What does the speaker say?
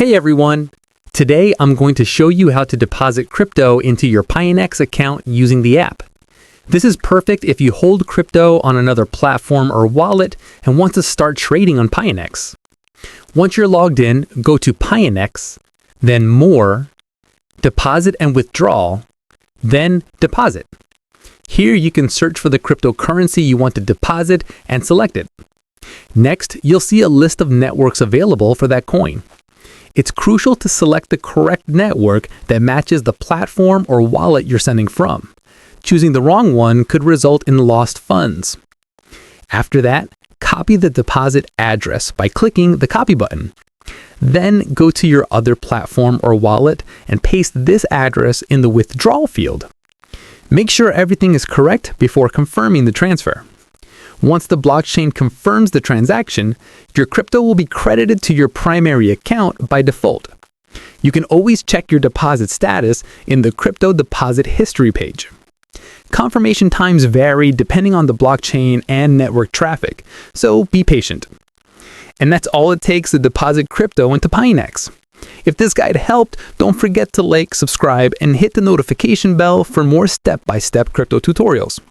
Hey everyone! Today I'm going to show you how to deposit crypto into your Pionex account using the app. This is perfect if you hold crypto on another platform or wallet and want to start trading on Pionex. Once you're logged in, go to Pionex, then More, Deposit and Withdrawal, then Deposit. Here you can search for the cryptocurrency you want to deposit and select it. Next, you'll see a list of networks available for that coin. It's crucial to select the correct network that matches the platform or wallet you're sending from. Choosing the wrong one could result in lost funds. After that, copy the deposit address by clicking the copy button. Then go to your other platform or wallet and paste this address in the withdrawal field. Make sure everything is correct before confirming the transfer. Once the blockchain confirms the transaction, your crypto will be credited to your primary account by default. You can always check your deposit status in the crypto deposit history page. Confirmation times vary depending on the blockchain and network traffic, so be patient. And that's all it takes to deposit crypto into Pionex. If this guide helped, don't forget to like, subscribe, and hit the notification bell for more step-by-step crypto tutorials.